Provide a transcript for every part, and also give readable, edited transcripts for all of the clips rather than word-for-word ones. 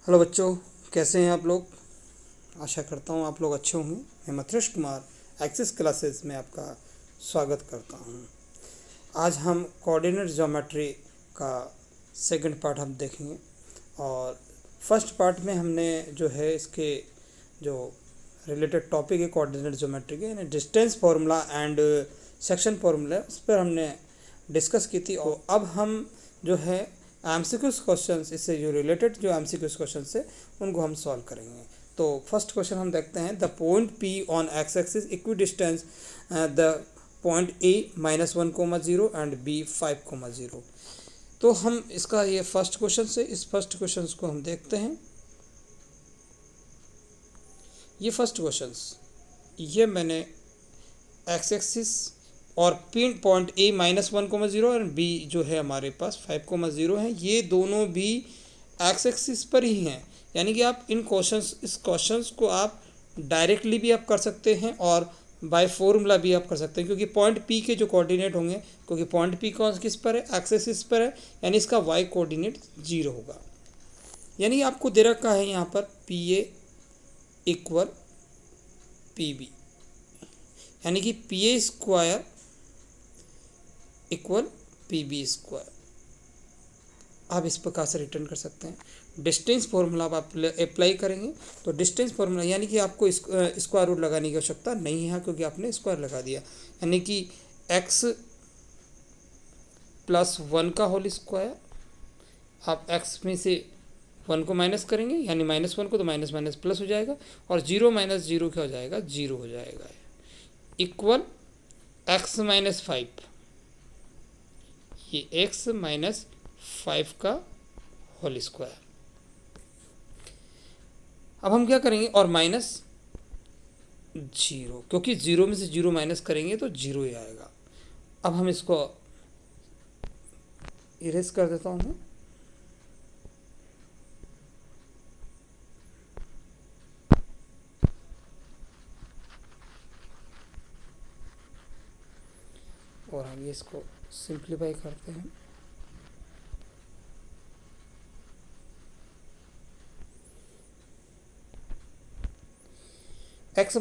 Hello बच्चों, कैसे हैं आप लोग। आशा करता हूँ आप लोग अच्छे होंगे। मैं मथुरेश कुमार एक्सेस क्लासेस में आपका स्वागत करता हूँ। आज हम कोऑर्डिनेट ज्योमेट्री का सेकंड पार्ट हम देखेंगे और फर्स्ट पार्ट में हमने जो है इसके जो रिलेटेड टॉपिक है कोऑर्डिनेट ज्योमेट्री के, यानी distance formula and section formula, उस पर हमने डिस्कस की थी। और अब हम जो है एमसीक्यूज क्वेश्चंस, इससे जो रिलेटेड जो एमसीक्यूज क्वेश्चंस है उनको हम सॉल्व करेंगे। तो फर्स्ट क्वेश्चन हम देखते हैं, the point P on X axis equidistance the point A -1,0 and B 5,0। तो हम इसका ये फर्स्ट क्वेश्चन से इस फर्स्ट क्वेश्चन को हम देखते हैं। ये फर्स्ट क्वेश्चंस ये मैंने एक्स एक्सिस और पिन पॉइंट ए -1,0 और बी जो है हमारे पास 5,0 है, ये दोनों भी एक्स एक्सिस पर ही हैं। यानी कि आप इस क्वेश्चंस को आप डायरेक्टली भी आप कर सकते हैं और बाय फॉर्मूला भी आप कर सकते हैं, क्योंकि पॉइंट पी के जो कोऑर्डिनेट होंगे, क्योंकि पॉइंट पी कौन किस पर है, एक्स एक्सिस पर है, यानी इसका वाई कोऑर्डिनेट 0 होगा। यानी आपको दे रखा है यहाँ पर P A equal P B, यानी कि P A square equal P B square. आप इस प्रकार से रिटर्न कर सकते हैं। डिस्टेंस फार्मूला आप अप्लाई करेंगे तो डिस्टेंस फार्मूला यानी कि आपको स्क्वायर रूट लगाने की आवश्यकता नहीं है, क्योंकि आपने स्क्वायर लगा दिया। यानी कि x + 1 का होल स्क्वायर, आप x में से 1 को माइनस करेंगे, यानी -1 को, तो माइनस माइनस प्लस हो जाएगा, और 0 - 0 क्या हो जाएगा, 0 हो जाएगा, इक्वल x - 5, ये x - 5 का होल स्क्वायर। अब हम क्या करेंगे, और -0, क्योंकि 0 में से 0 माइनस करेंगे तो 0 ही आएगा। अब हम इसको इरेज कर देता हूँ मैं। और हम ये इसको सिंप्लीफाई करते हैं। x +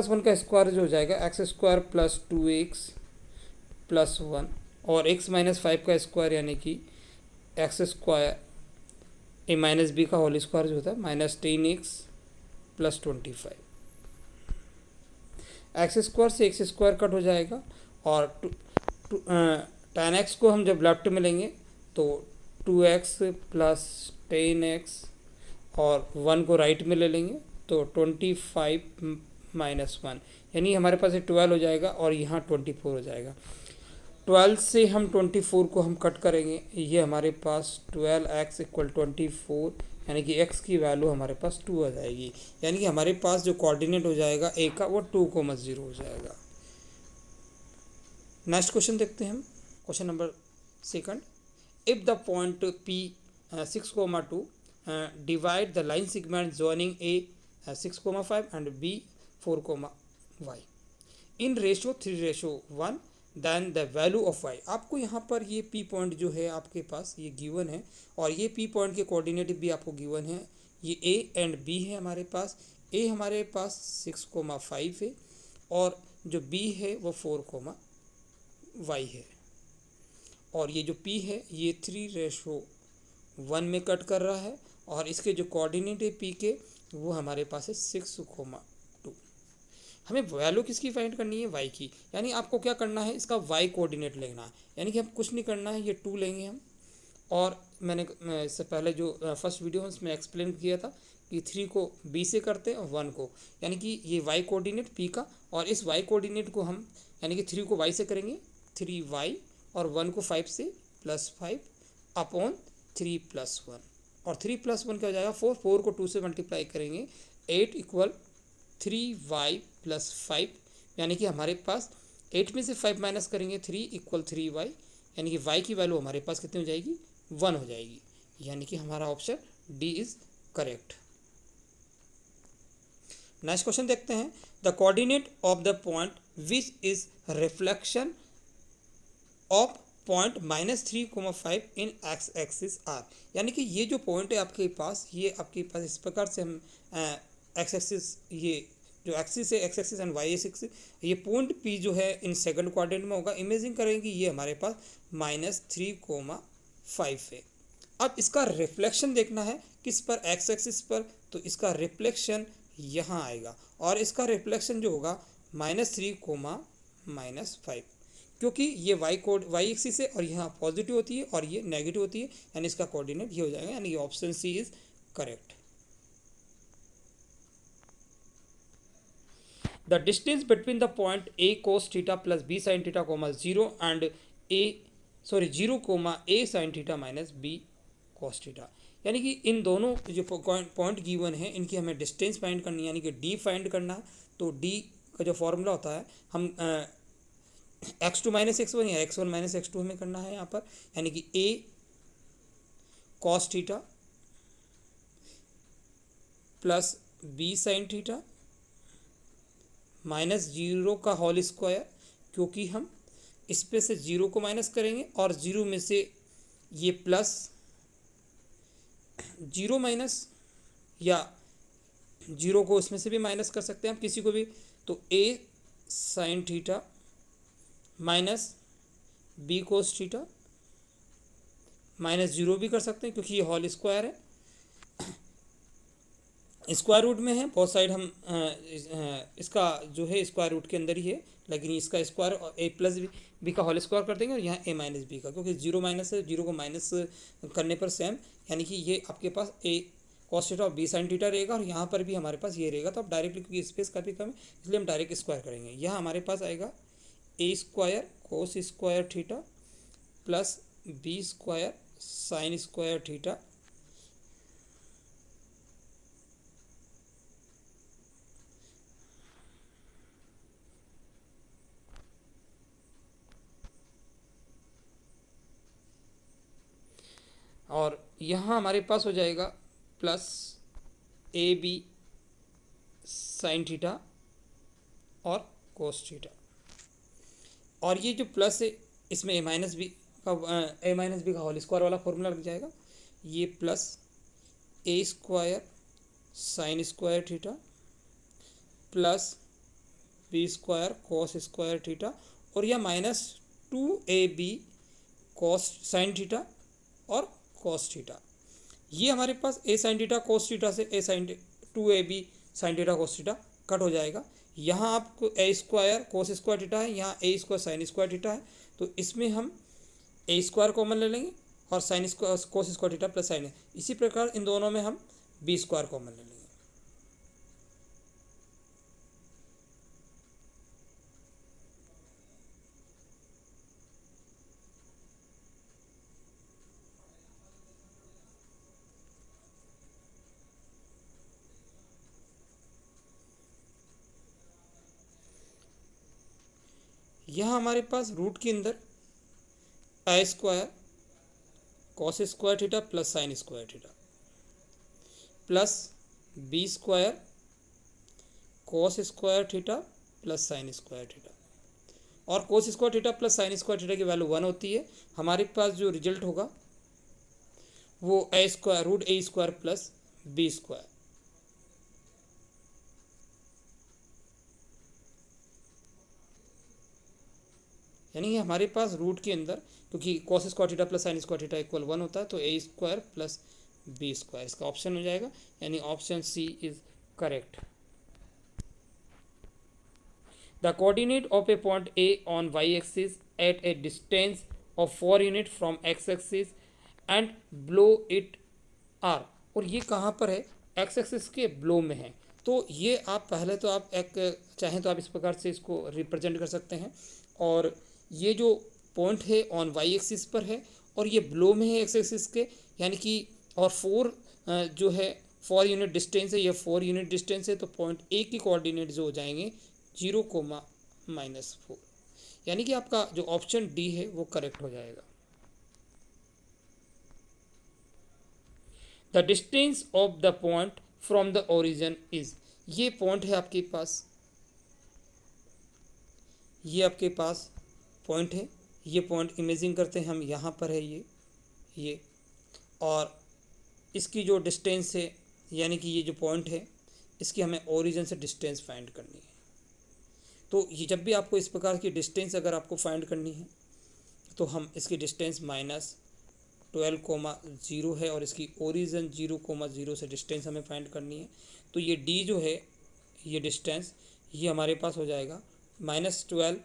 1 का स्क्वायर जो हो जाएगा x² + 2x + 1, और x - 5 का स्क्वायर यानी कि x² a - b का होल स्क्वायर जो होता है -10x + 25। x² से x² कट हो जाएगा, और tan x को हम जब लेफ्ट में लेंगे तो 2x + 10x, और 1 को राइट में ले लेंगे तो 25 - 1, यानी हमारे पास 12 हो जाएगा, और यहाँ 24 हो जाएगा। 12 से हम 24 को हम कट करेंगे, ये हमारे पास 12x = 24, यानी कि x की वैल्यू हमारे पास 2 आ जाएगी। यानी कि हमारे पास जो कोऑर्डिनेट हो जाएगा a का, वो 2,0 हो जाएगा। नेक्स्ट क्वेश्चन देखते हैं हम, question number second. If the point P 6,2 divide the line segment joining A 6,5 and B 4,y in ratio 3:1, then the value of y। आपको यहाँ पर ये P पॉइंट जो है आपके पास ये गिवन है, और ये P पॉइंट के कोऑर्डिनेट भी आपको गिवन है। ये A एंड B है हमारे पास। A हमारे पास 6,5 है, और जो B है वो 4,y है, और ये जो P है ये 3:1 में कट कर रहा है, और इसके जो कोऑर्डिनेट है P के, वो हमारे पास है 6,2। हमें वैल्यू किसकी फाइंड करनी है, y की। यानी आपको क्या करना है, इसका y कोऑर्डिनेट लेना है। यानी कि हम कुछ नहीं करना है, ये 2 लेंगे हम, और मैंने इससे पहले जो फर्स्ट वीडियो में एक्सप्लेन किया था कि 3 को b से करते हैं और 1 को, यानी कि ये y कोऑर्डिनेट P का, और इस y कोऑर्डिनेट को हम यानी कि 3 को y से करेंगे 3y, और 1 को 5 से +5 अपॉन 3 + 1, और 3 + 1 क्या हो जाएगा, 4 को 2 से मल्टीप्लाई करेंगे 8 = 3y + 5, यानी कि हमारे पास 8 में से 5 माइनस करेंगे 3 = 3y, यानी कि y की वैल्यू हमारे पास कितनी हो जाएगी, 1 हो जाएगी। यानी कि हमारा option D is correct. Next question देखते हैं, the coordinate of the point which is reflection of point -3,5 in X axis are, यानी कि ये जो पॉइंट है आपके पास, ये आपके पास इस प्रकार से हम एक्स एक्सिस, ये जो एक्सिस है X axis and Y axis, ये पॉइंट पी जो है इन सेकंड क्वाड्रेंट में होगा। इमेजिन करेंगे ये हमारे पास -3,5 है। अब इसका रिफ्लेक्शन देखना है किस पर, एक्स एक्सिस पर, तो इसका रिफ्लेक्शन यहाँ आएगा और इसका रिफ्लेक्शन जो होगा -3,-5, क्योंकि ये वाई एक्सिस है और यहाँ पॉजिटिव होती है और ये नेगेटिव होती है, यानी इसका कोऑर्डिनेट ये हो जाएगा, यानी ये option C is correct. The distance between the point A cos theta plus B sine theta comma 0 and A 0 comma A sine theta minus B cos theta, यानी कि इन दोनों जो पॉइंट गिवन है इनकी हमें डिस्टेंस फाइंड करनी है, यानी कि डी फाइंड करना है। तो डी का जो फॉर्मूला होता है, हम x2 माइनस x1 या x1 माइनस x2 हमें करना है यहाँ पर, यानी कि a cos theta plus b sign theta minus 0 का होल स्क्वायर, क्योंकि हम इस पे से 0 को माइनस करेंगे और 0 में से ये प्लस 0 माइनस, या 0 को इसमें से भी माइनस कर सकते हैं हम किसी को भी, तो a sine theta minus B cos theta, minus 0 भी कर सकते हैं क्योंकि ये होल स्क्वायर है, स्क्वायर रूट में है, बहुत साइड हम इसका जो है स्क्वायर रूट के अंदर ही है, लेकिन इसका स्क्वायर ए प्लस बी का होल स्क्वायर कर देंगे और यहाँ ए माइनस बी का, क्योंकि 0 माइनस है, 0 को माइनस करने पर सेम, यानी कि ये आपके पास ए कॉस थीटा और बी साइन थीटा रहेगा और यहाँ पर भी हमारे पास ये रहेगा। तो अब डायरेक्टली, क्योंकि स्पेस काफ़ी कम है इसलिए हम डायरेक्ट स्क्वायर करेंगे। यहाँ हमारे पास आएगा A square cos square theta plus B square sine square theta और यहाँ हमारे पास हो जाएगा plus A B sine theta और कोस थीटा, और ये जो प्लस है इसमें ए माइनस बी का होल स्क्वायर वाला फॉर्मूला लग जाएगा, ये plus A square sine square theta plus B square cos square theta, और यह -2ab कोस साइन थीटा और कोस थीटा। ये हमारे पास A sine theta cos theta से A sine 2ab sine theta cos theta cut हो जाएगा। यहाँ आपको A square cos square theta है, यहाँ A square sine square theta है, तो इसमें हम ए स्क्वायर कॉमन ले लेंगे और sine square cos square theta plus sign है। इसी प्रकार इन दोनों में हम बी स्क्वायर कॉमन ले लेंगे। यहाँ हमारे पास रूट के अंदर A square cos square theta plus sine square theta plus B square cos square theta plus sine square theta, और cos square theta plus sine square theta की वैल्यू 1 होती है। हमारे पास जो रिजल्ट होगा वो A square root A square plus B square, यानी हमारे पास रूट के अंदर, क्योंकि cos square theta plus sine square theta equal 1 होता है, तो ए स्क्वायर प्लस बी स्क्वायर इसका ऑप्शन हो जाएगा, यानी option C is correct. The coordinate of a point A on Y axis at a distance of 4 unit from X axis and below it are, और ये कहाँ पर है, एक्स एक्सिस के ब्लो में है। तो ये आप पहले तो आप एक चाहें तो आप इस प्रकार से इसको रिप्रेजेंट कर सकते हैं, और ये जो पॉइंट है ऑन वाई एक्सिस पर है और ये ब्लो में है एक्स एक्सिस के, यानी कि और 4 जो है 4 यूनिट डिस्टेंस है, ये 4 यूनिट डिस्टेंस है, तो पॉइंट ए की कोऑर्डिनेट जो हो जाएंगे 0,-4, यानी कि आपका जो ऑप्शन डी है वो करेक्ट हो जाएगा। The distance of the point from the origin is, ये पॉइंट है आपके पास, ये आपके पास पॉइंट है, ये पॉइंट इमेजिन करते हैं हम, यहाँ पर है ये और इसकी जो डिस्टेंस है यानी कि ये जो पॉइंट है इसकी हमें ओरिजिन से डिस्टेंस फाइंड करनी है। तो ये जब भी आपको इस प्रकार की डिस्टेंस अगर आपको फाइंड करनी है तो हम इसकी डिस्टेंस -12,0 है और इसकी ओरिजिन 0,0 से डिस्टेंस हमें फाइंड करनी है। तो ये d जो है ये डिस्टेंस ये हमारे पास हो जाएगा -12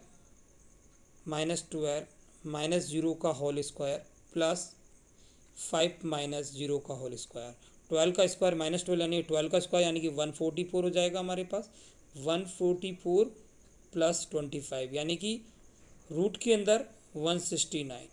-0 का होल स्क्वायर प्लस 5 -0 का होल स्क्वायर। 12 का स्क्वायर -12 यानी 12 का स्क्वायर यानी कि 144 हो जाएगा हमारे पास। 144 प्लस 25 यानी कि रूट के अंदर 169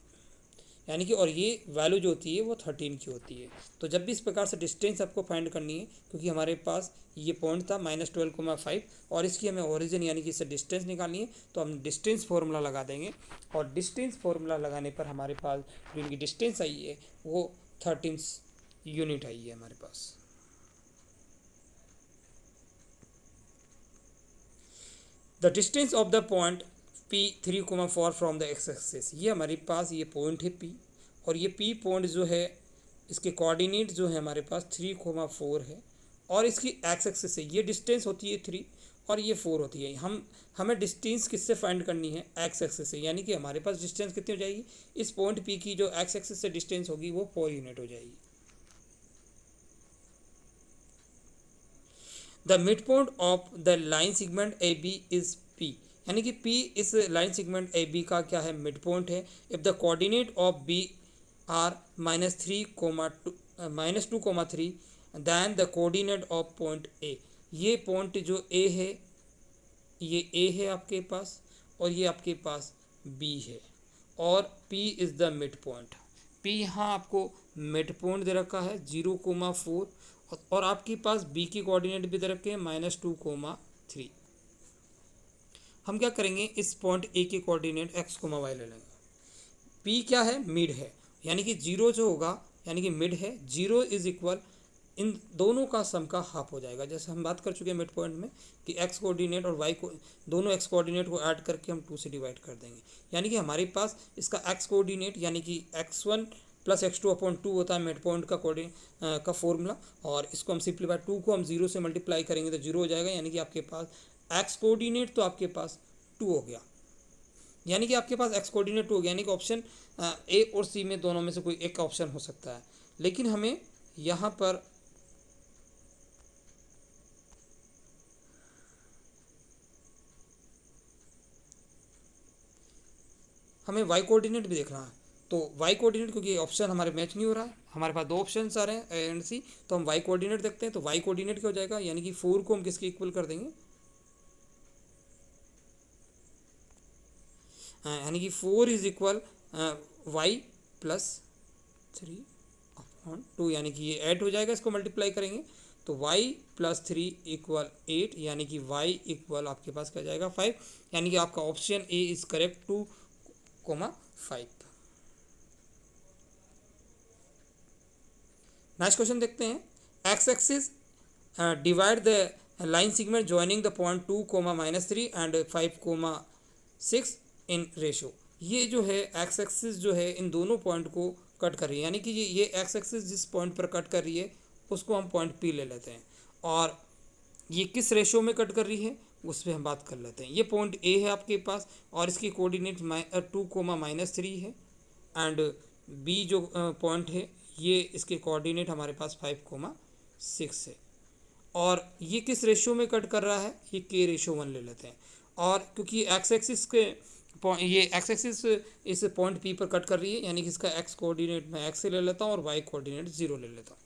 यानी कि, और ये वैल्यू जो होती है वो 13 की होती है। तो जब भी इस प्रकार से डिस्टेंस आपको फाइंड करनी है, क्योंकि हमारे पास ये पॉइंट था -12,5 और इसकी हमें ओरिजिन यानी कि इससे डिस्टेंस निकालनी है, तो हम डिस्टेंस फार्मूला लगा देंगे और डिस्टेंस फार्मूला लगाने पर हमारे पास जो इनकी डिस्टेंस आई है वो 13 यूनिट आई है हमारे पास। The distance of the point P3,4 from the X axis, ये हमारे पास ये पॉइंट है P और ये P पॉइंट जो है इसके कोऑर्डिनेट जो है हमारे पास 3,4 है और इसकी एक्स एक्सिस से ये डिस्टेंस होती है 3 और ये 4 होती है। हमें डिस्टेंस किससे फाइंड करनी है, एक्स एक्सिस से, यानी कि हमारे पास डिस्टेंस कितनी हो जाएगी, इस पॉइंट P की जो एक्स एक्सिस से डिस्टेंस होगी वो 4 यूनिट हो जाएगी। The mid point of the line segment A B is P, यानी कि P इस लाइन सेगमेंट ए बी का क्या है, मिड पॉइंट है। If the coordinate of B are -2,3 then the coordinate of point A, ये पॉइंट जो ए है ये ए है आपके पास और ये आपके पास बी है और P is the mid point. P यहाँ आपको मिड पॉइंट दे रखा है 0,4 और आपके पास B की कोऑर्डिनेट भी दे रखे हैं -2,3। हम क्या करेंगे, इस पॉइंट A के कोऑर्डिनेट x, y ले लेंगे। P क्या है, मिड है, यानी कि 0 जो होगा यानी कि मिड है, 0 इज इक्वल इन दोनों का सम का हाफ हो जाएगा। जैसे हम बात कर चुके हैं मिड पॉइंट में कि x कोऑर्डिनेट और y को दोनों x कोऑर्डिनेट को ऐड करके हम 2 से डिवाइड कर देंगे, यानी कि हमारे पास इसका x कोऑर्डिनेट यानी कि x1 प्लस x2/2 होता है मिड पॉइंट का का फॉर्मूला, और इसको हम सिंप्लीफाई 2 को हम 0 से मल्टीप्लाई करेंगे तो 0 हो जाएगा, यानी कि आपके पास x कोऑर्डिनेट तो आपके पास 2 हो गया, यानी कि आपके पास x कोऑर्डिनेट 2 हो गया, यानी कि ऑप्शन ए और सी में दोनों में से कोई एक का ऑप्शन हो सकता है। लेकिन हमें यहाँ पर हमें y कोऑर्डिनेट भी देखना है, तो y कोऑर्डिनेट क्योंकि ऑप्शन हमारे मैच नहीं हो रहा है, हमारे पास 2 ऑप्शन आ रहे हैं ए एंड सी, तो हम y कोऑर्डिनेट देखते हैं। तो y कोऑर्डिनेट क्या हो जाएगा, यानी कि 4 को हम किसके इक्वल कर देंगे, यानी कि 4 इज इक्वल y प्लस 3/2, यानी कि ये 8 हो जाएगा, इसको मल्टीप्लाई करेंगे तो y प्लस 3 इक्वल 8, यानी कि y इक्वल आपके पास क्या जाएगा 5, यानी कि आपका option A is correct 2,5। Next question देखते हैं, x axis divide the line segment joining the point 2,-3 and 5,6 in ratio. ये जो है एक्स एक्सिस जो है इन दोनों पॉइंट को कट कर रही है, यानी कि ये एक्स एक्सिस जिस पॉइंट पर कट कर रही है उसको हम पॉइंट P ले लेते हैं, और ये किस रेशो में कट कर रही है उस पर हम बात कर लेते हैं। ये पॉइंट A है आपके पास और इसकी कोऑर्डिनेट 2,-3 है, एंड B जो पॉइंट है ये इसके कोऑर्डिनेट हमारे पास 5,6 है, और ये किस रेशो में कट कर रहा है, ये K रेशो 1 ले लेते हैं। और क्योंकि एक्स एक्सिस के ये एक्स एक्सिस इस पॉइंट P पर कट कर रही है, यानी कि इसका x कोऑर्डिनेट मैं x से ले लेता हूँ और y कोऑर्डिनेट 0 ले लेता हूँ।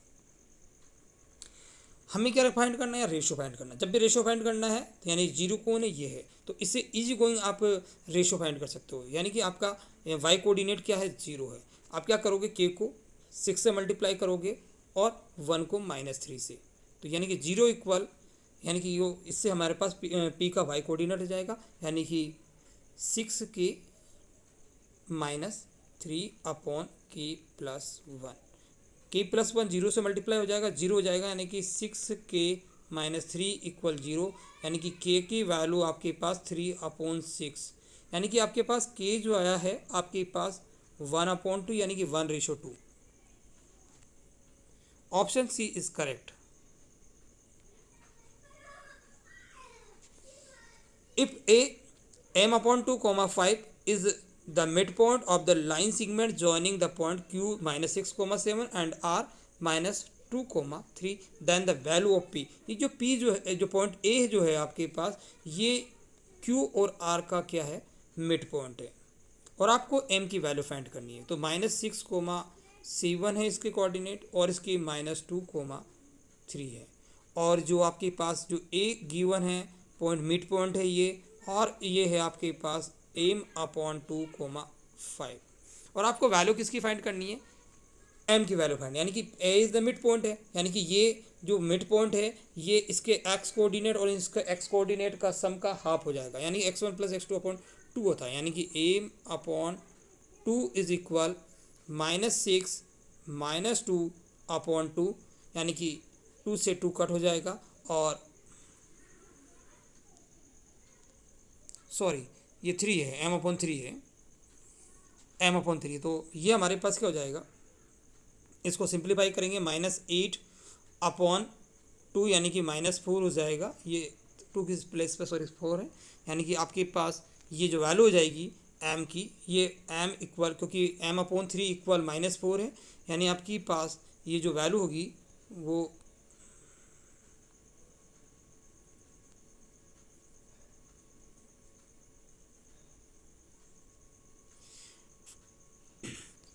हमें क्या फाइंड करना है, रेशो फाइंड करना है। जब भी रेशो फाइंड करना है तो यानी 0 कौन है, ये है, तो इससे इजी गोइंग आप रेशो फाइंड कर सकते हो, यानी कि आपका y कोऑर्डिनेट क्या है, 0 है। आप क्या करोगे, k को 6 से मल्टीप्लाई करोगे और 1 को -3 से, तो यानी कि 0 इक्वल, यानी कि यो इससे हमारे पास P का y कोऑर्डिनेट हो जाएगा, यानी कि 6k -3/k + 1, k + 1 0 से मल्टीप्लाई हो जाएगा, 0 हो जाएगा, यानी कि 6k - 3 = 0, यानी कि k की वैल्यू आपके पास 3/6, यानी कि आपके पास के जो आया है आपके पास 1/2 यानी कि 1:2। Option C is correct. If a m/2, 5 is the midpoint of the line segment joining the point q minus 6, 7 and r minus 2, 3, then the value of p, ये जो p जो है, जो पॉइंट a जो है आपके पास, ये q और r का क्या है, मिड पॉइंट है, और आपको m की वैल्यू फाइंड करनी है। तो -6, 7 है इसके कोऑर्डिनेट, और इसकी -2, 3 है, और जो आपके पास जो a गिवन है पॉइंट मिड पॉइंट है ये, और ये है आपके पास m/2, 5, और आपको वैल्यू किसकी फाइंड करनी है, m की वैल्यू फाइंड, यानी कि a is the mid point है, यानी कि ये जो मिड पॉइंट है ये इसके x कोऑर्डिनेट और इसका x कोऑर्डिनेट का सम का हाफ हो जाएगा, यानी x1 + x2/2 होता है, यानी कि m/2 इज इक्वल -6 -2/2, यानी कि 2 से 2 कट हो जाएगा, और सॉरी ये 3 है, m/3 है, m/3, तो ये हमारे पास क्या हो जाएगा, इसको सिंप्लीफाई करेंगे -8/2 यानी कि -4 हो जाएगा, ये 2 की प्लेस पे सॉरी 4 है, यानी कि आपके पास ये जो वैल्यू हो जाएगी m की, ये m इक्वल, क्योंकि m/3 इक्वल -4 है, यानी आपके पास ये जो वैल्यू होगी वो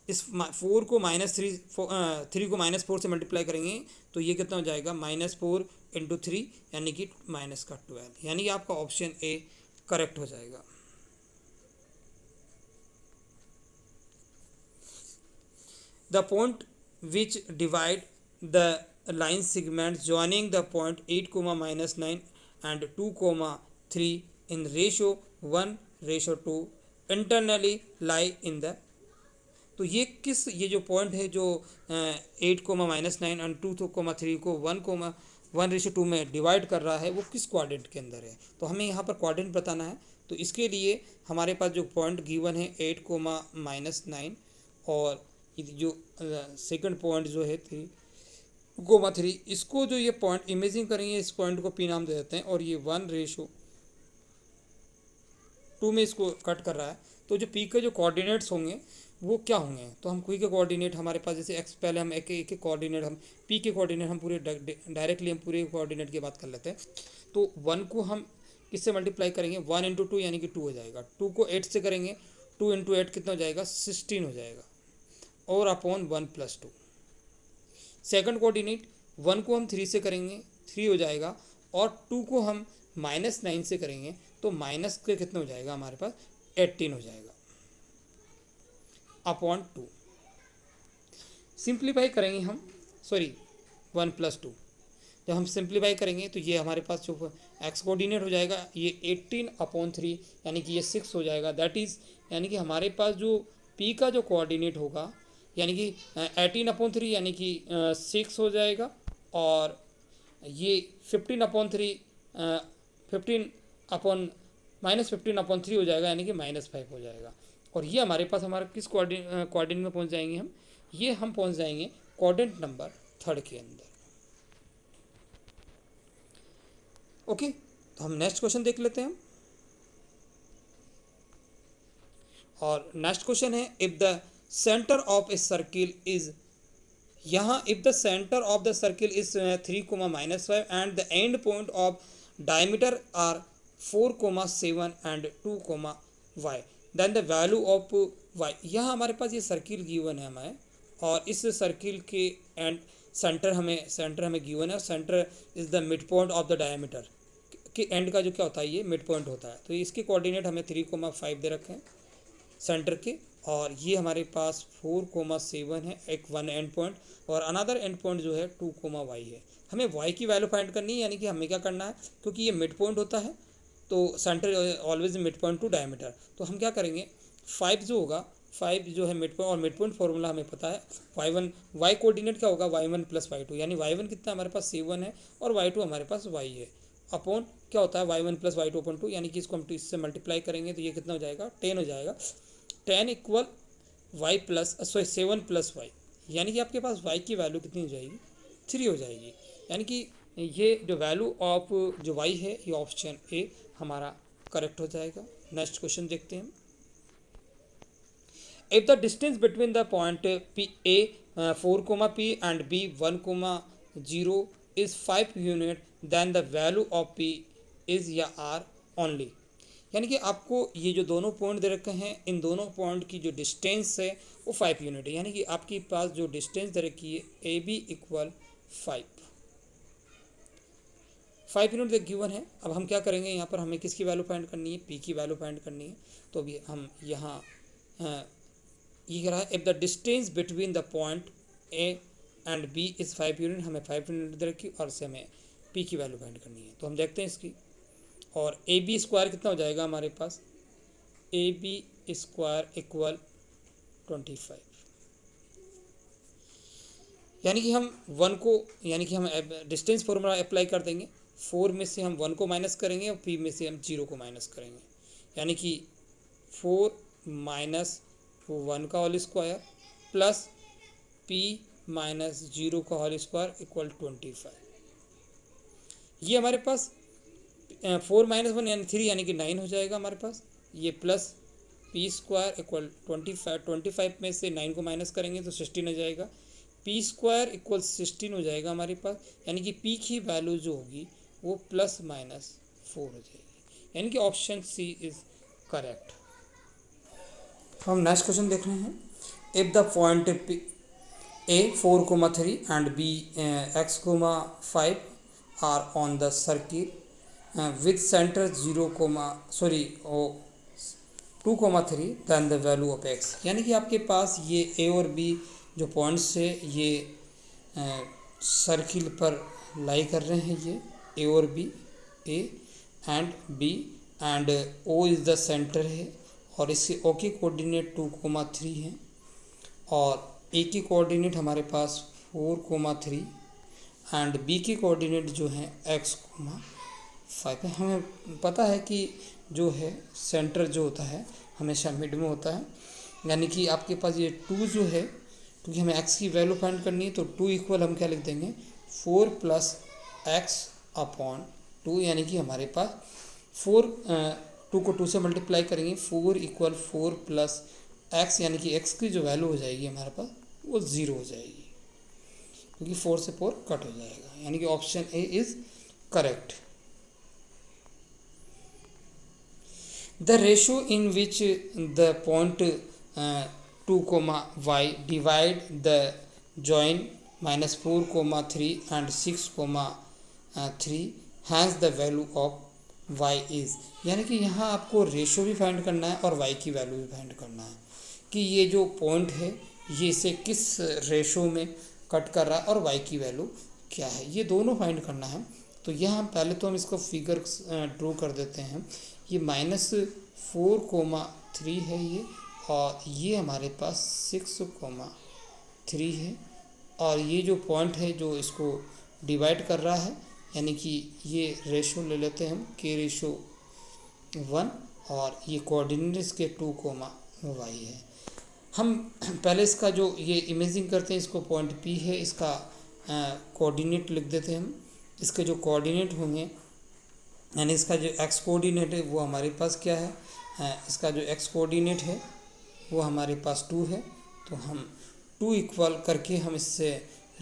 इस 4 को -3 को -4 से मल्टीप्लाई करेंगे तो ये कितना हो जाएगा, -4 × 3 यानी कि -12, यानी कि आपका ऑप्शन ए करेक्ट हो जाएगा। The point which divide the line segment joining the point 8, -9 and 2, 3 in ratio 1:2 internally lie in the, तो ये जो पॉइंट है जो 8, -9 एंड 2, 3 को 1:2 में डिवाइड कर रहा है, वो किस क्वाड्रेंट के अंदर है, तो हमें यहाँ पर क्वाड्रेंट बताना है। तो इसके लिए हमारे पास जो पॉइंट गिवन है 8, -9, और जो सेकंड पॉइंट जो है 3, 3, इसको जो ये पॉइंट इमेजिन करेंगे, इस पॉइंट को पी नाम दे देते हैं, और ये 1:2 में इसको कट कर रहा है, तो जो पी के जो कोऑर्डिनेट्स होंगे वो क्या होंगे, तो हम कोई के कोऑर्डिनेट हमारे पास जैसे एक्स, पहले हम एक कोऑर्डिनेट, हम पी के कोऑर्डिनेट हम पूरे डायरेक्टली हम पूरे कोऑर्डिनेट की बात कर लेते हैं। तो 1 को हम किससे मल्टीप्लाई करेंगे, 1 × 2 यानी कि 2 हो जाएगा, 2 को 8 से करेंगे, 2 × 8 कितना हो जाएगा, 16 हो जाएगा, और अपॉन 1 + 2। सेकंड कोऑर्डिनेट 1 को हम 3 से करेंगे, 3 हो जाएगा, और 2 को हम -9 से करेंगे तो माइनस के कितना हो जाएगा, हमारे पास 18 हो जाएगा, अपॉन 2। सिंप्लीफाई करेंगे हम, सॉरी 1 + 2, जब हम सिंप्लीफाई करेंगे तो ये हमारे पास जो एक्स कोऑर्डिनेट हो जाएगा ये 18/3 यानी कि ये 6 हो जाएगा, दैट इज़, यानी कि हमारे पास जो पी का जो कोऑर्डिनेट होगा यानी कि 18/3 यानी कि 6 हो जाएगा, और ये 15/3 -15/3 हो जाएगा, यानी कि -5 हो जाएगा, और ये हमारे पास हमारा किस कोऑर्डिनेट में पहुंच जाएंगे हम, ये हम पहुंच जाएंगे कोऑर्डिनेट नंबर 3 के अंदर। ओके, तो हम नेक्स्ट क्वेश्चन देख लेते हैं, और नेक्स्ट क्वेश्चन है, if the centre of a circle is, यहाँ if the centre of the circle is 3, -5 and the end point of diameter are 4, 7 and 2, y, then the value of y। यहाँ हमारे पास ये circle given है हमें, और इस circle के and centre हमें गिवन है, centre is the mid point of the diameter के एंड का जो क्या होता है, ये मिड पॉइंट होता है, तो इसके कोऑर्डिनेट हमें 3, 5 दे रखे हैं सेंटर के, और ये हमारे पास 4, 7 है एक वन एंड पॉइंट, और अनदर एंड पॉइंट जो है 2, y है। हमें y की वैल्यू फाइंड करनी है, यानी कि हमें क्या करना है, क्योंकि ये मिड पॉइंट होता है तो centre always mid point two diameter, तो हम क्या करेंगे, 5 जो होगा, 5 जो है मिड पॉइंट, और मिड पॉइंट फॉर्मूला हमें पता है, y कोऑर्डिनेट क्या होगा, y1 + y2, यानी y1 कितना हमारे पास 7 है, और y2 हमारे पास y है, अपॉन क्या होता है y1 प्लस y2 अपॉन 2, यानी कि इसको हम इससे मल्टीप्लाई करेंगे तो ये कितना हो जाएगा 10 हो जाएगा। 10 equal y plus 7 plus y, यानी कि आपके पास y की वैल्यू कितनी हो जाएगी 3 हो जाएगी। यानी कि ये जो वैल्यू ऑफ जो y है ये ऑप्शन ए हमारा करेक्ट हो जाएगा। नेक्स्ट क्वेश्चन देखते हैं। If the distance between the point P A 4, P and B 1, 0 is 5 unit, then the value of P is या R only। यानी कि आपको ये जो दोनों पॉइंट दे रखे हैं, इन दोनों पॉइंट की जो डिस्टेंस है वो 5 यूनिट है। यानी कि आपके पास जो डिस्टेंस दे रखी है A B equal 5 unit given है। अब हम क्या करेंगे, यहाँ पर हमें किसकी वैल्यू फाइंड करनी है, पी की वैल्यू फाइंड करनी है। तो अभी हम यहाँ ये कह रहा है if the distance between the point A and B is 5 unit, हमें 5 यूनिट दे रखी और से हमें पी की वैल्यू फाइंड करनी है। तो हम देखते हैं इसकी, और ए बी स्क्वायर कितना हो जाएगा हमारे पास, ए बी स्क्वायर इक्वल 25। यानी कि हम 1 को, यानी कि हम डिस्टेंस फॉर्मूला अप्लाई कर देंगे। 4 में से हम 1 को माइनस करेंगे और पी में से हम 0 को माइनस करेंगे। यानी कि 4 माइनस 1 का whole square plus P minus 0 का होल स्क्वायर इक्वल 25। ये हमारे पास 4 माइनस 1 यानी 3 यानी कि 9 हो जाएगा हमारे पास। ये प्लस पी स्क्वायर इक्वल 25 में से 9 को माइनस करेंगे तो 16 हो जाएगा। पी स्क्वायर इक्वल 16 हो जाएगा हमारे पास। यानी कि पी की वैल्यू जो होगी वो प्लस माइनस 4 हो जाएगी। यानी कि ऑप्शन सी इज करेक्ट। हम नेक्स्ट क्वेश्चन देख रहे हैं। If the point A 4, 3 and B x, 5 are on the circle with centre 2, 3 then the value of x। यानी कि आपके पास ये ए और बी जो पॉइंट्स है ये सर्किल पर लाई कर रहे हैं, ये ए और B, A and B and O is the centre है, और इसके ओ के कोऑर्डिनेट 2, 3 हैं और ए की कोऑर्डिनेट हमारे पास 4, 3 एंड बी की कोऑर्डिनेट जो है x, 5 है। हमें पता है कि जो है सेंटर जो होता है हमेशा मिड में होता है। यानी कि आपके पास ये 2 जो है, क्योंकि हमें x की वैल्यू फाइंड करनी है तो 2 इक्वल हम क्या लिख देंगे 4 प्लस x अपॉन 2। यानी कि हमारे पास 2 को 2 से मल्टीप्लाई करेंगे, 4 इक्वल 4 प्लस x, यानी कि x की जो वैल्यू हो जाएगी हमारे पास वो 0 हो जाएगी, क्योंकि 4 से 4 कट हो जाएगा। यानी कि option A is correct. The ratio in which the point 2, y divide the join -4, 3 and 6, 3 has the value of y is. यानी कि यहाँ आपको रेशो भी फाइंड करना है और y की वैल्यू भी फाइंड करना है कि ये जो पॉइंट है ये इसे किस रेशो में कट कर रहा है और y की वैल्यू क्या है, ये दोनों फाइंड करना है। तो यहाँ पहले तो हम इसको फिगर ड्रॉ कर देते हैं। ये -4, 3 है ये, और ये हमारे पास 6, 3 है, और ये जो पॉइंट है जो इसको डिवाइड कर रहा है, यानी कि ये रेशो ले लेते हैं हम k/1, और ये कोऑर्डिनेट इसके 2, y है। हम पहले इसका जो ये इमेजिंग करते हैं, इसको पॉइंट P है, इसका कोऑर्डिनेट लिख देते हैं हम। इसके जो कोऑर्डिनेट होंगे, यानी इसका जो x कोऑर्डिनेट है वो हमारे पास क्या है, इसका जो x कोऑर्डिनेट है वो हमारे पास 2 है। तो हम 2 इक्वल करके हम इससे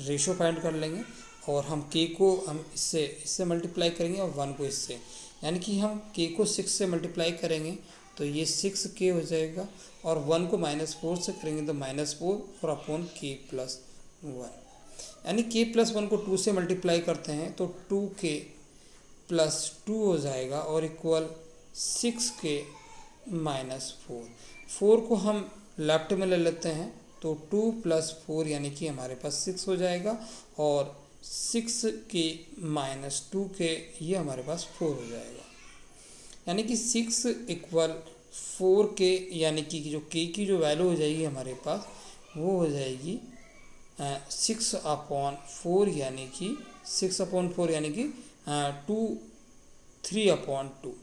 रेशो फाइंड कर लेंगे, और हम k को हम इससे मल्टीप्लाई करेंगे और 1 को इससे। यानी कि हम k को 6 से मल्टीप्लाई करेंगे तो ये 6k हो जाएगा, और 1 को -4 से करेंगे तो -4 और अपॉन k+1। यानी k+1 को 2 से मल्टीप्लाई करते हैं तो 2k+2 हो जाएगा और इक्वल 6k -4। 4 को हम लेफ्ट में ले लेते हैं तो 2 + 4 यानी कि हमारे पास 6 हो जाएगा, और 6k - 2k ये हमारे पास 4 हो जाएगा। यानी कि 6 इक्वल 4k, यानी कि जो k की जो वैल्यू हो जाएगी हमारे पास वो हो जाएगी 6/4, यानी कि 6/4 यानी कि 2 3/2,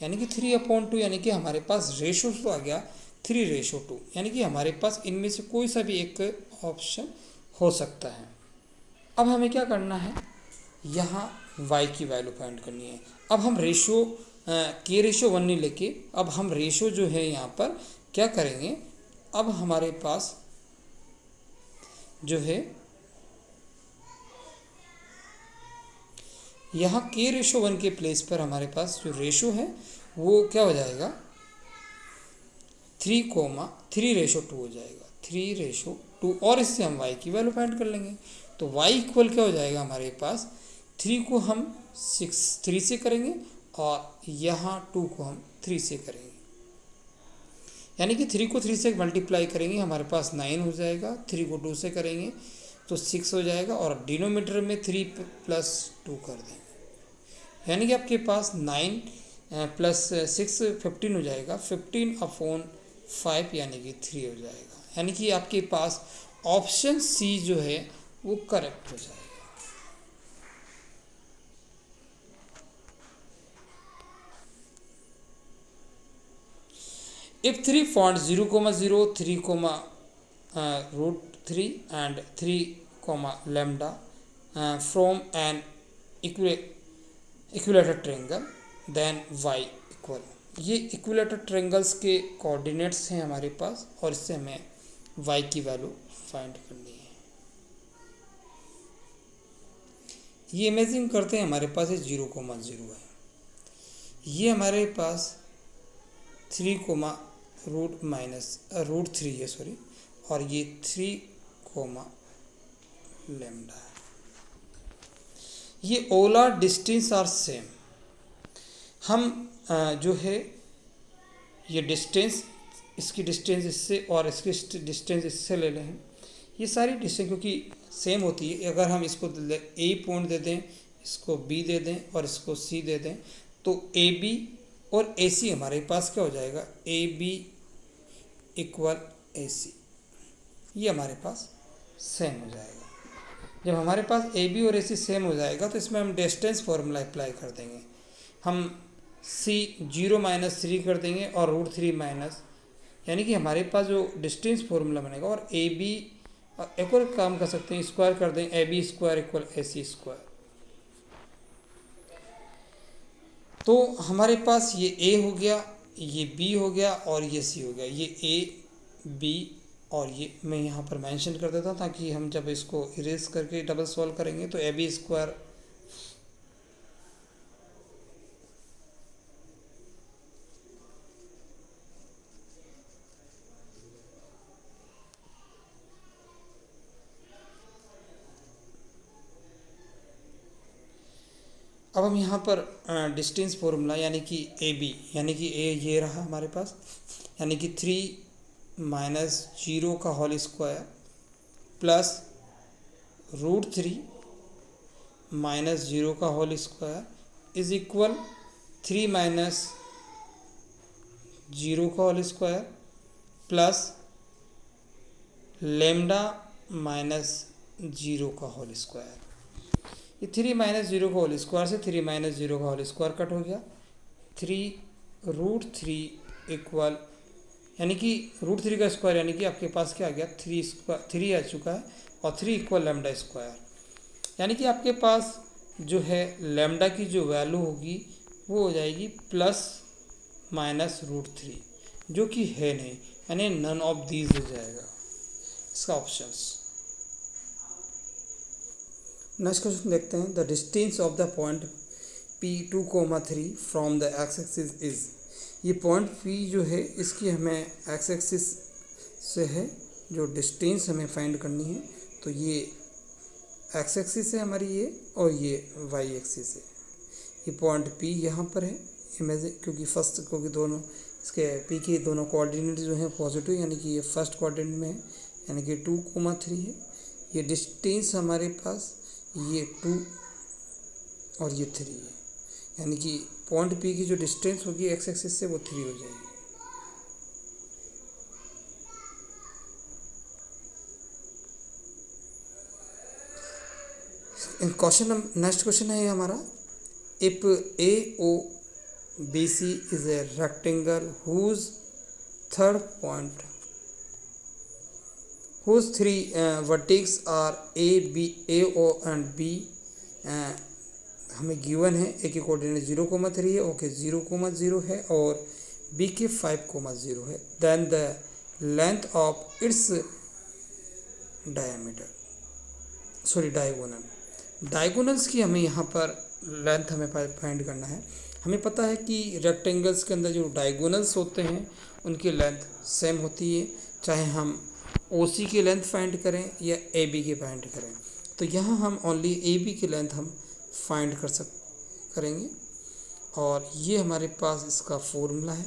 यानी कि 3/2 यानी कि हमारे पास रेशो तो आ गया 3:2, यानी कि हमारे पास इनमें से कोई सा भी एक ऑप्शन हो सकता है। अब हमें क्या करना है, यहाँ y की वैल्यू फाइंड करनी है। अब हम रेशो k/1 नहीं लेके, अब हम रेशो जो है यहाँ पर क्या करेंगे, अब हमारे पास जो है यहाँ k/1 के प्लेस पर हमारे पास जो रेशो है वो क्या हो जाएगा 3:3:2 हो जाएगा, 3:2, और इससे हम y की वैल्यू फाइंड कर लेंगे। तो y इक्वल क्या हो जाएगा हमारे पास, 3 को हम 3 से करेंगे और यहाँ 2 को हम 3 से करेंगे, यानी कि 3 को 3 से मल्टीप्लाई करेंगे हमारे पास 9 हो जाएगा, 3 को 2 से करेंगे तो 6 हो जाएगा, और डिनोमीटर में 3 + 2 कर देंगे, यानी कि आपके पास 9 + 6 15 हो जाएगा, 15/5 यानी कि 3 हो जाएगा, यानी कि आपके पास ऑप्शन सी जो है वो करेक्ट हो जाएगा। If 3 font 0,0, 3, √3 and 3, lambda from an equilateral triangle, then y equal, ये इक्विलेटर ट्रायंगल्स के कोऑर्डिनेट्स हैं हमारे पास, और इससे हमें y की वैल्यू फाइंड करनी है। ये इमेजिन करते हैं हमारे पास ये 0,0 है, ये हमारे पास 3, √3 है, सॉरी, और ये 3, लैम्डा है। ये ओला डिस्टेंस आर सेम, हम जो है ये डिस्टेंस, इसकी डिस्टेंस इससे और इसकी डिस्टेंस इससे ले लें, ये सारी डिस्टेंस क्योंकि सेम होती है। अगर हम इसको ए पॉइंट दे दें, इसको बी दे दें और इसको सी दे दें, तो ए बी और ए सी हमारे पास क्या हो जाएगा, ए बी इक्वल ए सी, ये हमारे पास सेम हो जाएगा। जब हमारे पास ए बी और ए सी सेम हो जाएगा तो इसमें हम डिस्टेंस फॉर्मूला अप्लाई कर देंगे, हम सी 0-3 कर देंगे और √3 यानी कि हमारे पास जो डिस्टेंस फॉर्मूला बनेगा, और ए बी एक और काम कर सकते हैं, स्क्वायर कर दें, A B square equal A C square. तो हमारे पास ये ए हो गया, ये बी हो गया और ये सी हो गया, ये ए बी, और ये मैं यहाँ पर मेंशन कर देता हूँ ताकि हम जब इसको इरेज करके डबल सॉल्व करेंगे तो ए बी स्क्वायर अब हम यहाँ पर डिस्टेंस फॉर्मूला यानी कि ए बी, यानी कि ए ये रहा हमारे पास, यानी कि 3 - 0 का होल स्क्वायर प्लस √3 - 0 का होल स्क्वायर इज इक्वल 3 - 0 का होल स्क्वायर प्लस लैम्डा -0 का होल स्क्वायर। ये 3 - 0 का होल स्क्वायर से 3 - 0 का होल स्क्वायर कट हो गया, 3√3 इक्वल, यानी कि √3 का स्क्वायर यानी कि आपके पास क्या आ गया 3 आ चुका है, और 3 इक्वल लैम्डा स्क्वायर, यानी कि आपके पास जो है लैम्डा की जो वैल्यू होगी वो हो जाएगी ±√3, जो कि है नहीं, यानी नन ऑफ दीज हो जाएगा इसका ऑप्शंस। नेक्स्ट क्वेश्चन देखते हैं, the distance of the point P2,3 from the X axis is, ये पॉइंट P जो है इसकी हमें एक्स एक्सिस से है जो डिस्टेंस हमें फाइंड करनी है, तो ये एक्स एक्सिस है हमारी ये, और ये वाई एक्सिस है। ये पॉइंट P यहाँ पर है, इमेजिन क्योंकि दोनों इसके P के दोनों कोऑर्डिनेट जो हैं पॉजिटिव, यानी कि ये फर्स्ट कोऑर्डिनेट में है, यानी कि 2,3 है। ये डिस्टेंस हमारे पास ये 2 और ये 3 है, यानी कि पॉइंट P की जो डिस्टेंस होगी एक्स एक्सिस से वो 3 हो जाएगी। क्वेश्चन नेक्स्ट क्वेश्चन है ये हमारा, if AOBC is a rectangle whose three vertices are AO and B, हमें गिवन है ए के कोऑर्डिनेट 0,3 है, ओके 0,0 है और बी के 5,0 है, then the length of its diagonals की हमें यहाँ पर लेंथ हमें फाइंड करना है। हमें पता है कि रेक्टेंगल्स के अंदर जो डायगोनल्स होते हैं उनकी लेंथ सेम होती है, चाहे हम OC की लेंथ फाइंड करें या AB की फाइंड करें। तो यहाँ हम ओनली AB की लेंथ हम फाइंड करेंगे और ये हमारे पास इसका फॉर्मूला है।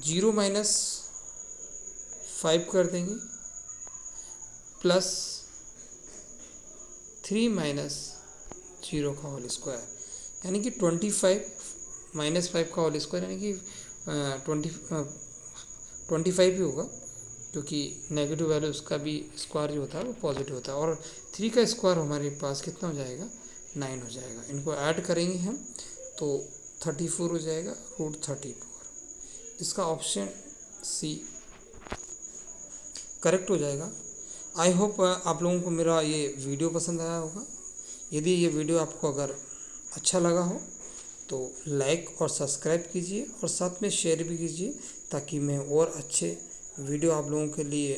0 - 5 कर देंगे प्लस 3 - 0 का होल स्क्वायर, यानी कि 25 - 5 का होल स्क्वायर, यानी कि 25 ही होगा, क्योंकि नेगेटिव वैल्यू उसका भी स्क्वायर जो होता है वो पॉजिटिव होता है। और 3 का स्क्वायर हमारे पास कितना हो जाएगा, 9 हो जाएगा। इनको ऐड करेंगे हम तो 34 हो जाएगा, √34। इसका ऑप्शन C करेक्ट हो जाएगा। आई होप आप लोगों को मेरा ये वीडियो पसंद आया होगा। यदि ये वीडियो आपको अगर अच्छा लगा हो तो लाइक और सब्सक्राइब कीजिए और साथ में शेयर भी कीजिए, ताकि मैं और अच्छे वीडियो आप लोगों के लिए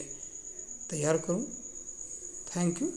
तैयार करूं। Thank you.